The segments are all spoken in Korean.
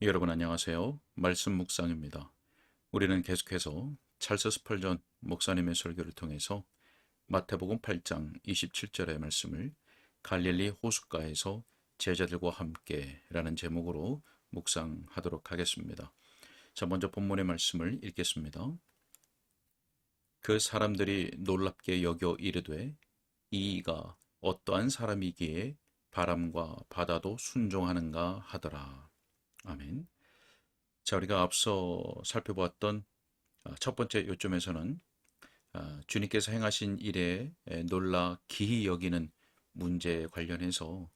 여러분 안녕하세요. 말씀 묵상입니다. 우리는 계속해서 찰스 스펄전 목사님의 설교를 통해서 마태복음 8장 27절의 말씀을 갈릴리 호숫가에서 제자들과 함께라는 제목으로 묵상하도록 하겠습니다. 자, 먼저 본문의 말씀을 읽겠습니다. 그 사람들이 놀랍게 여겨 이르되 이가 어떠한 사람이기에 바람과 바다도 순종하는가 하더라. 아멘. 자, 우리가 앞서 살펴보았던 첫 번째 요점에서는 주님께서 행하신 일에 놀라 기이 여기는 문제에 관련해서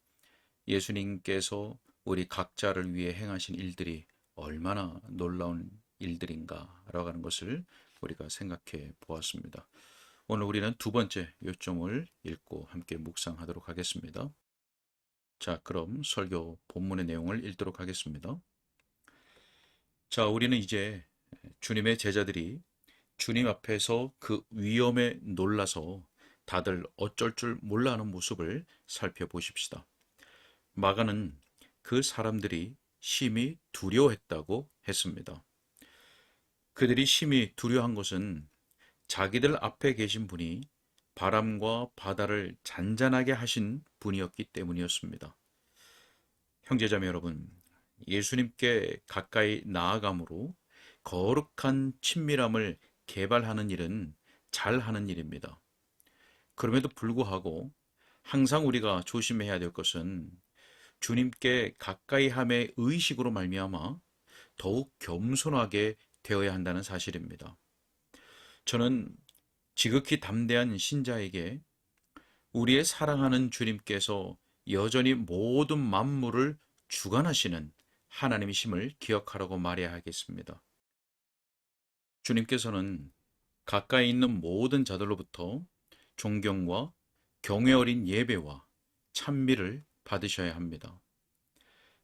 예수님께서 우리 각자를 위해 행하신 일들이 얼마나 놀라운 일들인가라고 하는 것을 우리가 생각해 보았습니다. 오늘 우리는 두 번째 요점을 읽고 함께 묵상하도록 하겠습니다. 자, 그럼 설교 본문의 내용을 읽도록 하겠습니다. 자, 우리는 이제 주님의 제자들이 주님 앞에서 그 위험에 놀라서 다들 어쩔 줄 몰라 하는 모습을 살펴보십시다. 마가는 그 사람들이 심히 두려워했다고 했습니다. 그들이 심히 두려워한 것은 자기들 앞에 계신 분이 바람과 바다를 잔잔하게 하신 분이었기 때문이었습니다. 형제자매 여러분, 예수님께 가까이 나아감으로 거룩한 친밀함을 개발하는 일은 잘하는 일입니다. 그럼에도 불구하고 항상 우리가 조심해야 될 것은 주님께 가까이 함의 의식으로 말미암아 더욱 겸손하게 되어야 한다는 사실입니다. 저는 지극히 담대한 신자에게 우리의 사랑하는 주님께서 여전히 모든 만물을 주관하시는 하나님이심을 기억하라고 말해야 하겠습니다. 주님께서는 가까이 있는 모든 자들로부터 존경과 경외 어린 예배와 찬미를 받으셔야 합니다.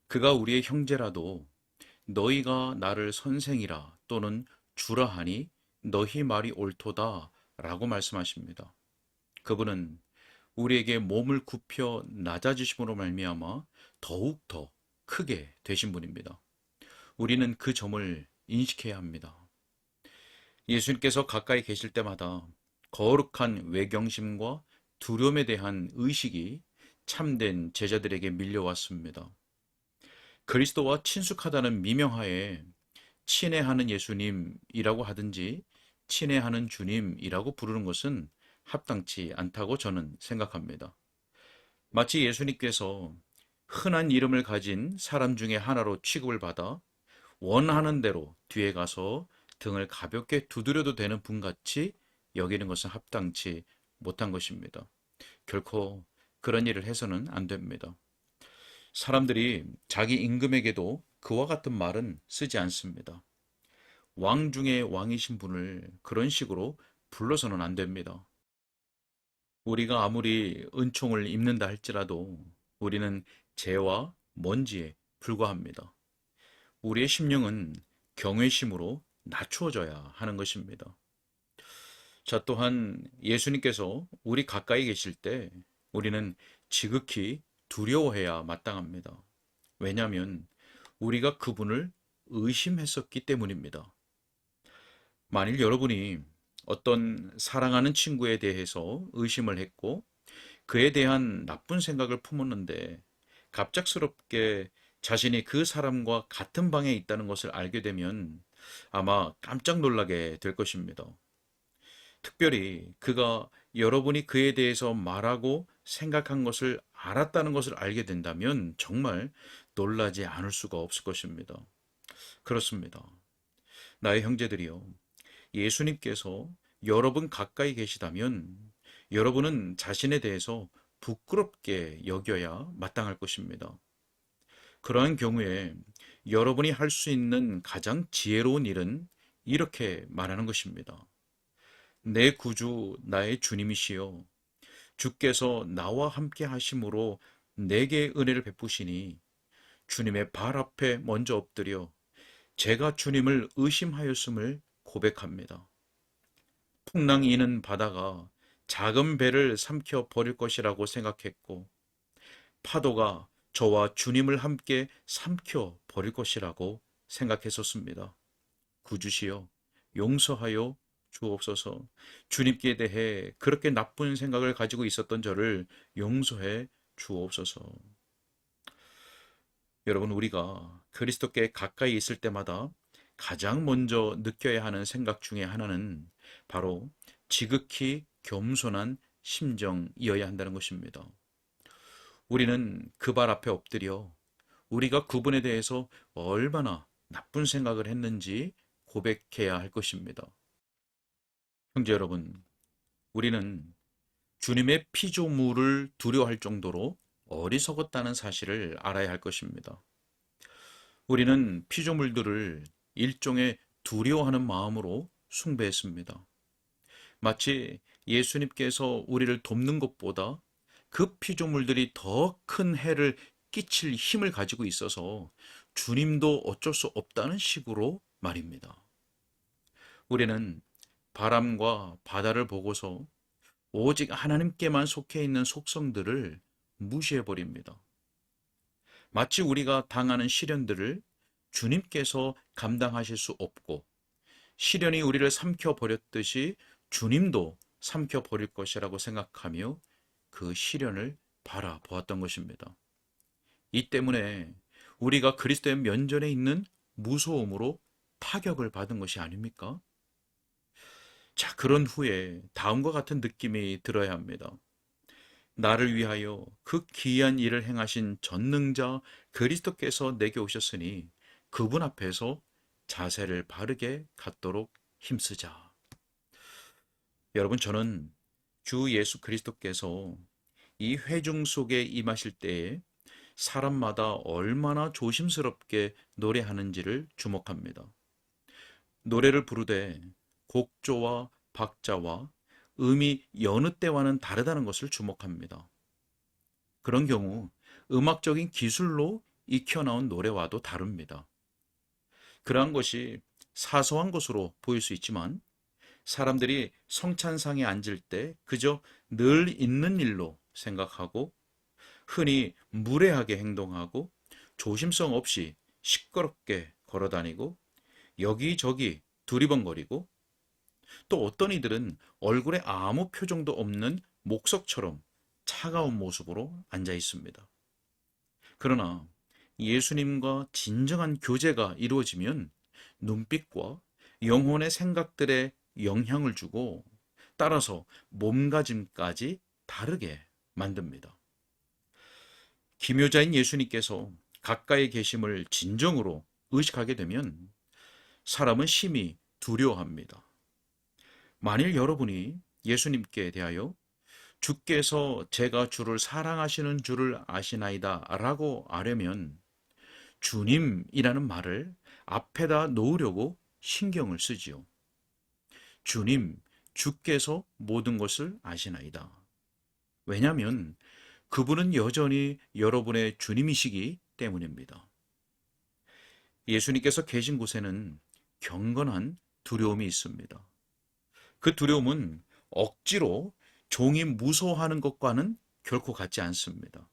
그가 우리의 형제라도 너희가 나를 선생이라 또는 주라 하니 너희 말이 옳도다 라고 말씀하십니다. 그분은 우리에게 몸을 굽혀 낮아지심으로 말미암아 더욱 더 크게 되신 분입니다. 우리는 그 점을 인식해야 합니다. 예수님께서 가까이 계실 때마다 거룩한 외경심과 두려움에 대한 의식이 참된 제자들에게 밀려왔습니다. 그리스도와 친숙하다는 미명하에 친애하는 예수님이라고 하든지 친애하는 주님이라고 부르는 것은 합당치 않다고 저는 생각합니다. 마치 예수님께서 흔한 이름을 가진 사람 중에 하나로 취급을 받아 원하는 대로 뒤에 가서 등을 가볍게 두드려도 되는 분같이 여기는 것은 합당치 못한 것입니다. 결코 그런 일을 해서는 안 됩니다. 사람들이 자기 임금에게도 그와 같은 말은 쓰지 않습니다. 왕 중에 왕이신 분을 그런 식으로 불러서는 안 됩니다. 우리가 아무리 은총을 입는다 할지라도 우리는 재와 먼지에 불과합니다. 우리의 심령은 경외심으로 낮추어져야 하는 것입니다. 자, 또한 예수님께서 우리 가까이 계실 때 우리는 지극히 두려워해야 마땅합니다. 왜냐하면 우리가 그분을 의심했었기 때문입니다. 만일 여러분이 어떤 사랑하는 친구에 대해서 의심을 했고 그에 대한 나쁜 생각을 품었는데 갑작스럽게 자신이 그 사람과 같은 방에 있다는 것을 알게 되면 아마 깜짝 놀라게 될 것입니다. 특별히 그가 여러분이 그에 대해서 말하고 생각한 것을 알았다는 것을 알게 된다면 정말 놀라지 않을 수가 없을 것입니다. 그렇습니다. 나의 형제들이요. 예수님께서 여러분 가까이 계시다면 여러분은 자신에 대해서 부끄럽게 여겨야 마땅할 것입니다. 그러한 경우에 여러분이 할 수 있는 가장 지혜로운 일은 이렇게 말하는 것입니다. 내 구주 나의 주님이시여 주께서 나와 함께 하심으로 내게 은혜를 베푸시니 주님의 발 앞에 먼저 엎드려 제가 주님을 의심하였음을 고백합니다. 풍랑이 이는 바다가 작은 배를 삼켜 버릴 것이라고 생각했고 파도가 저와 주님을 함께 삼켜 버릴 것이라고 생각했었습니다. 구주시여, 용서하여 주옵소서. 주님께 대해 그렇게 나쁜 생각을 가지고 있었던 저를 용서해 주옵소서. 여러분, 우리가 그리스도께 가까이 있을 때마다 가장 먼저 느껴야 하는 생각 중에 하나는 바로 지극히 겸손한 심정이어야 한다는 것입니다. 우리는 그 발 앞에 엎드려 우리가 그분에 대해서 얼마나 나쁜 생각을 했는지 고백해야 할 것입니다. 형제 여러분, 우리는 주님의 피조물을 두려워할 정도로 어리석었다는 사실을 알아야 할 것입니다. 우리는 피조물들을 일종의 두려워하는 마음으로 숭배했습니다. 마치 예수님께서 우리를 돕는 것보다 그 피조물들이 더 큰 해를 끼칠 힘을 가지고 있어서 주님도 어쩔 수 없다는 식으로 말입니다. 우리는 바람과 바다를 보고서 오직 하나님께만 속해 있는 속성들을 무시해 버립니다. 마치 우리가 당하는 시련들을 주님께서 감당하실 수 없고 시련이 우리를 삼켜 버렸듯이 주님도 삼켜 버릴 것이라고 생각하며 그 시련을 바라보았던 것입니다. 이 때문에 우리가 그리스도의 면전에 있는 무서움으로 타격을 받은 것이 아닙니까? 자, 그런 후에 다음과 같은 느낌이 들어야 합니다. 나를 위하여 그 기이한 일을 행하신 전능자 그리스도께서 내게 오셨으니 그분 앞에서 자세를 바르게 갖도록 힘쓰자. 여러분, 저는 주 예수 그리스도께서 이 회중 속에 임하실 때에 사람마다 얼마나 조심스럽게 노래하는지를 주목합니다. 노래를 부르되 곡조와 박자와 음이 여느 때와는 다르다는 것을 주목합니다. 그런 경우 음악적인 기술로 익혀나온 노래와도 다릅니다. 그러한 것이 사소한 것으로 보일 수 있지만 사람들이 성찬상에 앉을 때 그저 늘 있는 일로 생각하고 흔히 무례하게 행동하고 조심성 없이 시끄럽게 걸어다니고 여기저기 두리번거리고 또 어떤 이들은 얼굴에 아무 표정도 없는 목석처럼 차가운 모습으로 앉아 있습니다. 그러나 예수님과 진정한 교제가 이루어지면 눈빛과 영혼의 생각들에 영향을 주고 따라서 몸가짐까지 다르게 만듭니다. 기묘자인 예수님께서 가까이 계심을 진정으로 의식하게 되면 사람은 심히 두려워합니다. 만일 여러분이 예수님께 대하여 주께서 제가 주를 사랑하시는 줄을 아시나이다 라고 아려면 주님이라는 말을 앞에다 놓으려고 신경을 쓰지요. 주님, 주께서 모든 것을 아시나이다. 왜냐하면 그분은 여전히 여러분의 주님이시기 때문입니다. 예수님께서 계신 곳에는 경건한 두려움이 있습니다. 그 두려움은 억지로 종이 무서워하는 것과는 결코 같지 않습니다.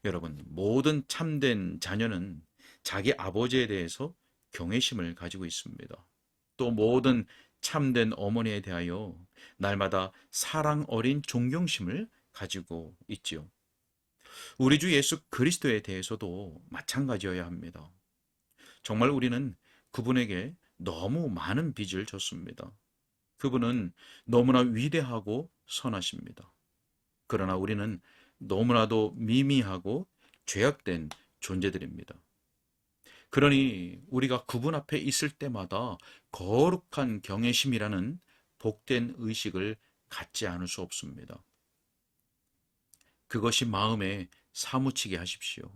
여러분, 모든 참된 자녀는 자기 아버지에 대해서 경외심을 가지고 있습니다. 또 모든 참된 어머니에 대하여 날마다 사랑 어린 존경심을 가지고 있지요. 우리 주 예수 그리스도에 대해서도 마찬가지여야 합니다. 정말 우리는 그분에게 너무 많은 빚을 졌습니다. 그분은 너무나 위대하고 선하십니다. 그러나 우리는 너무나도 미미하고 죄악된 존재들입니다. 그러니 우리가 그분 앞에 있을 때마다 거룩한 경외심이라는 복된 의식을 갖지 않을 수 없습니다. 그것이 마음에 사무치게 하십시오.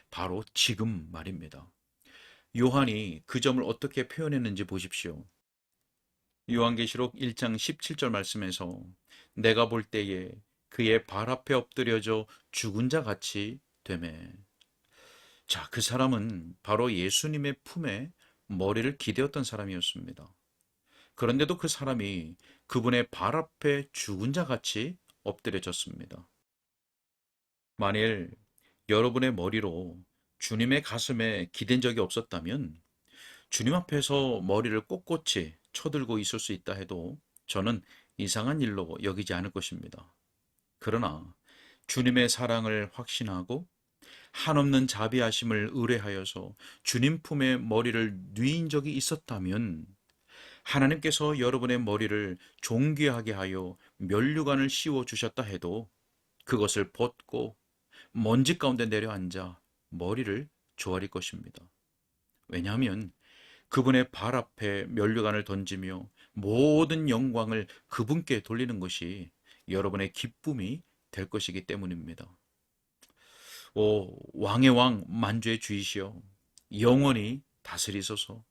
바로 지금 말입니다. 요한이 그 점을 어떻게 표현했는지 보십시오. 요한계시록 1장 17절 말씀에서 내가 볼 때에 그의 발 앞에 엎드려져 죽은 자 같이 되매. 자, 그 사람은 바로 예수님의 품에 머리를 기대었던 사람이었습니다. 그런데도 그 사람이 그분의 발 앞에 죽은 자 같이 엎드려졌습니다. 만일 여러분의 머리로 주님의 가슴에 기댄 적이 없었다면 주님 앞에서 머리를 꼿꼿이 쳐들고 있을 수 있다 해도 저는 이상한 일로 여기지 않을 것입니다. 그러나 주님의 사랑을 확신하고 한없는 자비하심을 의뢰하여서 주님 품에 머리를 뉘인 적이 있었다면 하나님께서 여러분의 머리를 존귀하게 하여 면류관을 씌워 주셨다 해도 그것을 벗고 먼지 가운데 내려앉아 머리를 조아릴 것입니다. 왜냐하면 그분의 발 앞에 면류관을 던지며 모든 영광을 그분께 돌리는 것이 여러분의 기쁨이 될 것이기 때문입니다. 오 왕의 왕 만주의 주이시여 영원히 다스리소서.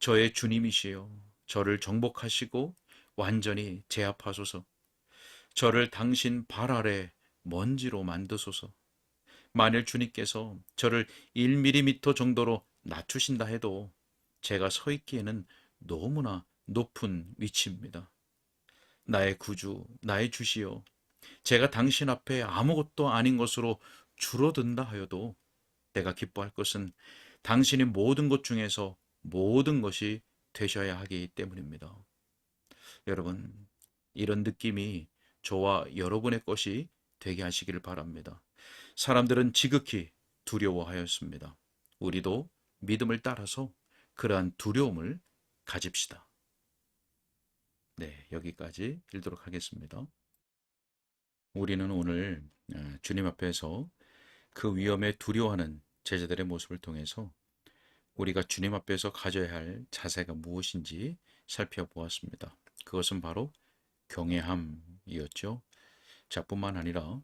저의 주님이시여 저를 정복하시고 완전히 제압하소서. 저를 당신 발 아래 먼지로 만드소서. 만일 주님께서 저를 1mm 정도로 낮추신다 해도 제가 서 있기에는 너무나 높은 위치입니다. 나의 구주, 나의 주시여, 제가 당신 앞에 아무것도 아닌 것으로 줄어든다 하여도 내가 기뻐할 것은 당신이 모든 것 중에서 모든 것이 되셔야 하기 때문입니다. 여러분, 이런 느낌이 저와 여러분의 것이 되게 하시기를 바랍니다. 사람들은 지극히 두려워하였습니다. 우리도 믿음을 따라서 그러한 두려움을 가집시다. 네, 여기까지 읽도록 하겠습니다. 우리는 오늘 주님 앞에서 그 위험에 두려워하는 제자들의 모습을 통해서 우리가 주님 앞에서 가져야 할 자세가 무엇인지 살펴보았습니다. 그것은 바로 경외함이었죠. 자, 뿐만 아니라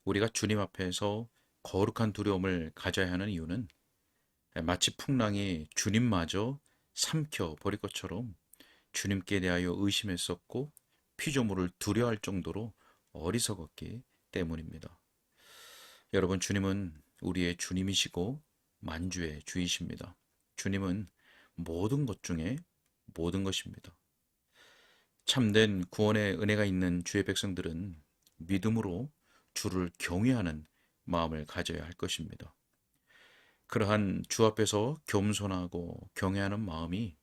우리가 주님 앞에서 거룩한 두려움을 가져야 하는 이유는 마치 풍랑이 주님마저 삼켜 버릴 것처럼 주님께 대하여 의심했었고 피조물을 두려워할 정도로 어리석었기 때문입니다. 여러분, 주님은 우리의 주님이시고 만주의 주이십니다. 주님은 모든 것 중에 모든 것입니다. 참된 구원의 은혜가 있는 주의 백성들은 믿음으로 주를 경외하는 마음을 가져야 할 것입니다. 그러한 주 앞에서 겸손하고 경외하는 마음이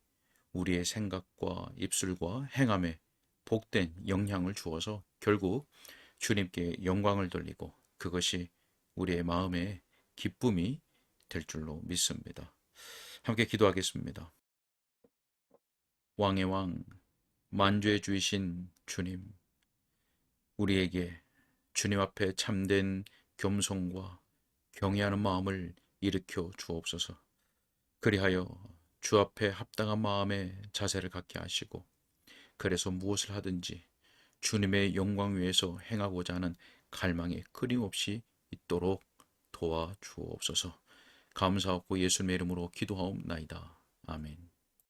우리의 생각과 입술과 행함에 복된 영향을 주어서 결국 주님께 영광을 돌리고 그것이 우리의 마음의 기쁨이 될 줄로 믿습니다. 함께 기도하겠습니다. 왕의 왕, 만주의 주이신 주님, 우리에게 주님 앞에 참된 겸손과 경외하는 마음을 일으켜 주옵소서. 그리하여 주 앞에 합당한 마음의 자세를 갖게 하시고 그래서 무엇을 하든지 주님의 영광 위에서 행하고자 하는 갈망이 끊임없이 있도록 도와주옵소서. 감사하고 예수님의 이름으로 기도하옵나이다. 아멘.